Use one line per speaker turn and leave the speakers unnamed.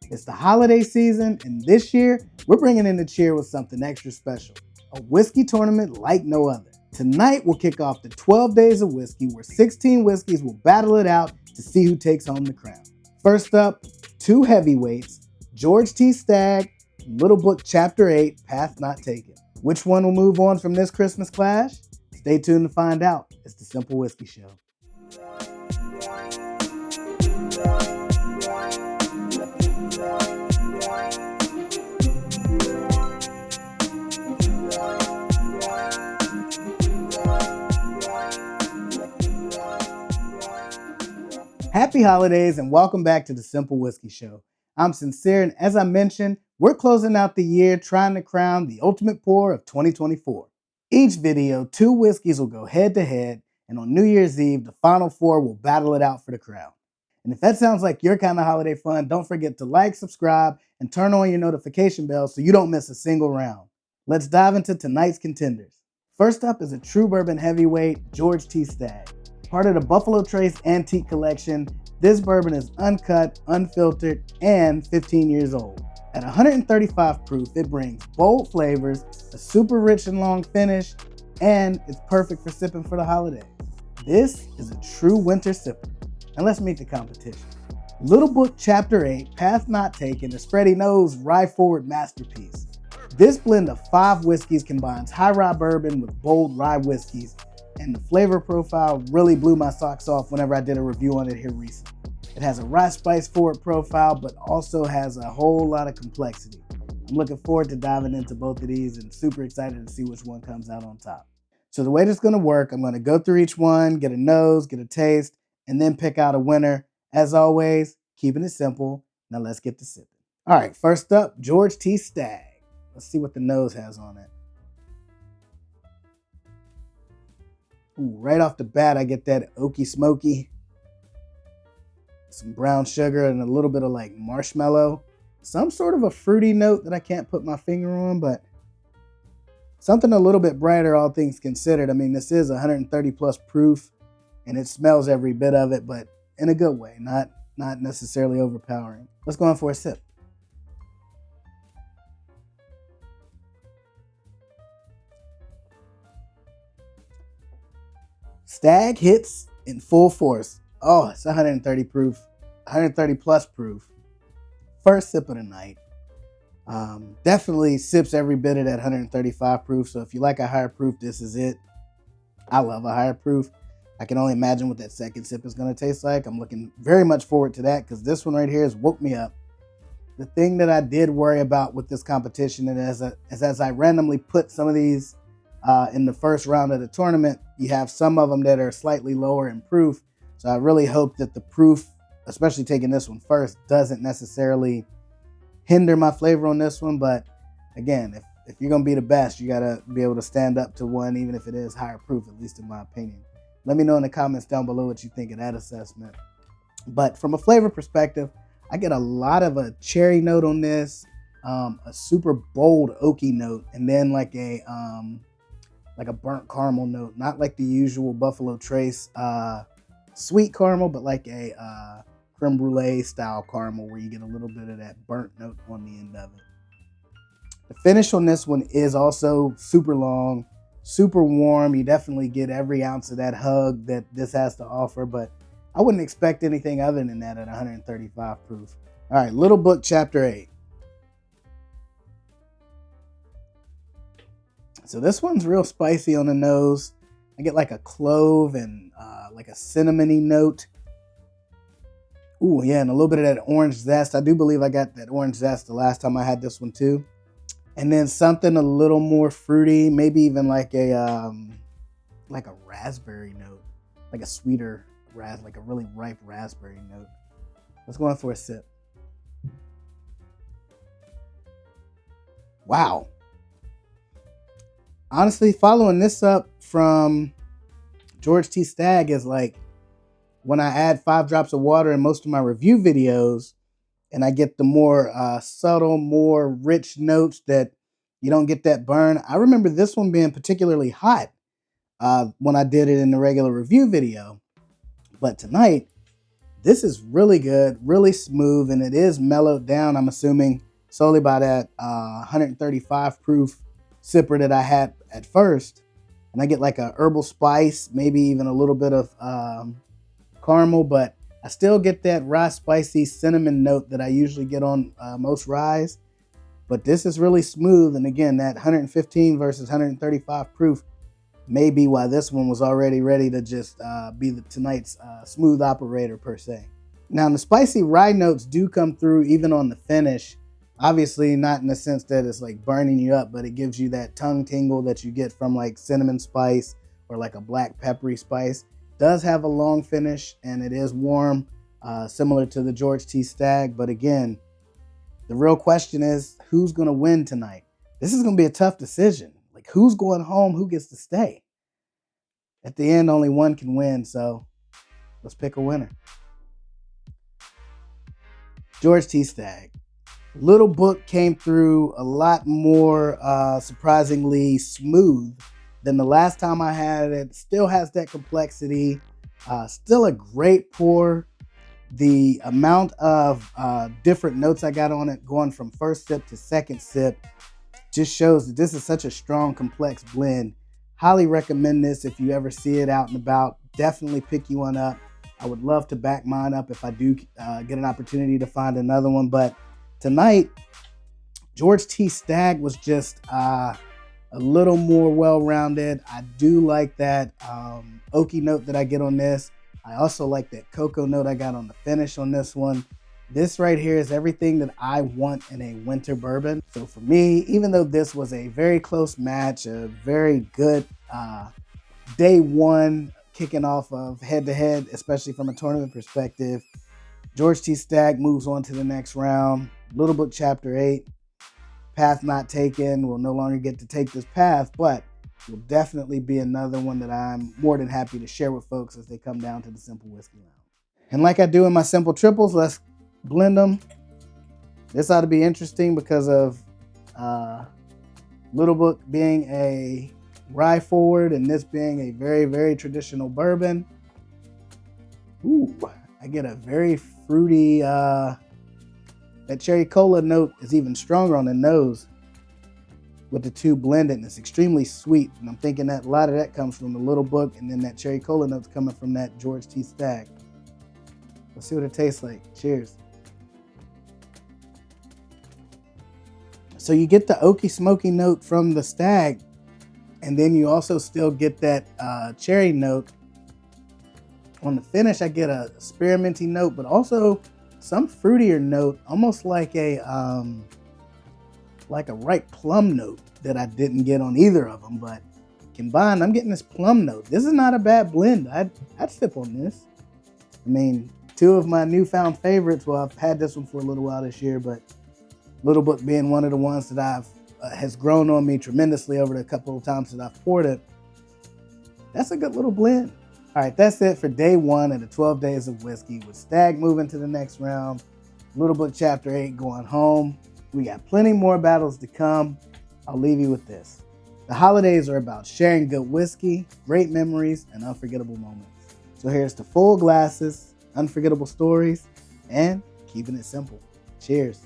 It's the holiday season, and this year, we're bringing in the cheer with something extra special. A whiskey tournament like no other. Tonight, we'll kick off the 12 Days of Whiskey, where 16 whiskeys will battle it out to see who takes home the crown. First up, two heavyweights, George T. Stagg, Little Book Chapter 8, Path Not Taken. Which one will move on from this Christmas clash? Stay tuned to find out. It's the Cynple Whiskey Show. Happy holidays and welcome back to the Cynple Whiskey Show. I'm Cyncere, and as I mentioned, we're closing out the year trying to crown the ultimate pour of 2024. Each video, two whiskeys will go head to head, and on New Year's Eve, the final four will battle it out for the crown. And if that sounds like your kind of holiday fun, don't forget to like, subscribe, and turn on your notification bell so you don't miss a single round. Let's dive into tonight's contenders. First up is a true bourbon heavyweight, George T. Stagg. Part of the Buffalo Trace Antique Collection, this bourbon is uncut, unfiltered, and 15 years old. At 135 proof, it brings bold flavors, a super rich and long finish, and it's perfect for sipping for the holidays. This is a true winter sipper. And let's meet the competition. Little Book Chapter 8, Path Not Taken, is Freddie No's rye-forward masterpiece. This blend of 5 whiskeys combines high rye bourbon with bold rye whiskeys, and the flavor profile really blew my socks off whenever I did a review on it here recently. It has a rye spice forward profile, but also has a whole lot of complexity. I'm looking forward to diving into both of these and super excited to see which one comes out on top. So the way this is going to work, I'm going to go through each one, get a nose, get a taste, and then pick out a winner. As always, keeping it simple. Now let's get to sipping. All right, first up, George T. Stagg. Let's see what the nose has on it. Ooh, right off the bat, I get that oaky smoky, some brown sugar, and a little bit of like marshmallow. Some sort of a fruity note that I can't put my finger on, but something a little bit brighter, all things considered. I mean, this is 130 plus proof, and it smells every bit of it, but in a good way, not necessarily overpowering. Let's go on for a sip. Stagg hits in full force. Oh, it's 130 proof, 130 plus proof. First sip of the night. Definitely sips every bit of that 135 proof. So if you like a higher proof, this is it. I love a higher proof. I can only imagine what that second sip is going to taste like. I'm looking very much forward to that because this one right here has woke me up. The thing that I did worry about with this competition is as I randomly put some of these in the first round of the tournament, you have some of them that are slightly lower in proof. So I really hope that the proof, especially taking this one first, doesn't necessarily hinder my flavor on this one. But again, if you're going to be the best, you got to be able to stand up to one, even if it is higher proof, at least in my opinion. Let me know in the comments down below what you think of that assessment. But from a flavor perspective, I get a lot of a cherry note on this, a super bold oaky note, and then like a burnt caramel note, not like the usual Buffalo Trace sweet caramel, but like a creme brulee style caramel where you get a little bit of that burnt note on the end of it. The finish on this one is also super long, super warm. You definitely get every ounce of that hug that this has to offer, but I wouldn't expect anything other than that at 135 proof. All right, Little Book Chapter 8. So this one's real spicy on the nose. I get like a clove and like a cinnamony note. Ooh, yeah, and a little bit of that orange zest. I do believe I got that orange zest the last time I had this one too. And then something a little more fruity, maybe even like a raspberry note, like a sweeter like a really ripe raspberry note. Let's go on for a sip. Wow. Honestly, following this up from George T. Stagg is like when I add 5 drops of water in most of my review videos and I get the more subtle, more rich notes that you don't get that burn. I remember this one being particularly hot when I did it in the regular review video. But tonight, This is really good, really smooth, and it is mellowed down, I'm assuming, solely by that 135 proof sipper that I had at first. And I get like a herbal spice, maybe even a little bit of caramel, but I still get that rye spicy cinnamon note that I usually get on most ryes. But this is really smooth, and again, that 115 versus 135 proof may be why this one was already ready to just be tonight's smooth operator per se. Now, the spicy rye notes do come through even on the finish. Obviously not in the sense that it's like burning you up, but it gives you that tongue tingle that you get from like cinnamon spice or like a black peppery spice. It does have a long finish, and it is warm, similar to the George T. Stagg. But again, the real question is, who's going to win tonight? This is going to be a tough decision. Like, who's going home? Who gets to stay? At the end, only one can win, so let's pick a winner. George T. Stagg. Little Book came through a lot more surprisingly smooth than the last time I had it. Still has that complexity. Still a great pour. The amount of different notes I got on it going from first sip to second sip just shows that this is such a strong, complex blend. Highly recommend this if you ever see it out and about. Definitely pick you one up. I would love to back mine up if I do get an opportunity to find another one. But tonight, George T. Stagg was just a little more well-rounded. I do like that oaky note that I get on this. I also like that cocoa note I got on the finish on this one. This right here is everything that I want in a winter bourbon. So for me, even though this was a very close match, a very good day one kicking off of head-to-head, especially from a tournament perspective, George T. Stagg moves on to the next round. Little Book Chapter 8, path not taken. We'll no longer get to take this path, but will definitely be another one that I'm more than happy to share with folks as they come down to the Cynple Whiskey Lounge. And like I do in my simple triples, let's blend them. This ought to be interesting because of Little Book being a rye-forward and this being a very, very traditional bourbon. Ooh, I get a very fruity, that cherry cola note is even stronger on the nose with the two blended, and it's extremely sweet. And I'm thinking that a lot of that comes from the Little Book, and then that cherry cola note's coming from that George T. Stagg. Let's see what it tastes like. Cheers. So you get the oaky smoky note from the Stagg, and then you also still get that cherry note. On the finish, I get a spearminty note, but also some fruitier note, almost like a ripe plum note that I didn't get on either of them. But combined, I'm getting this plum note. This is not a bad blend. I'd sip on this. I mean, two of my newfound favorites. Well, I've had this one for a little while this year, but Little Book being one of the ones that has grown on me tremendously over the couple of times that I've poured it. That's a good little blend. All right, that's it for day one of the 12 days of whiskey, with Stagg moving to the next round, Little Book Chapter 8 going home. We got plenty more battles to come. I'll leave you with this. The holidays are about sharing good whiskey, great memories, and unforgettable moments. So here's to full glasses, unforgettable stories, and keeping it simple. Cheers.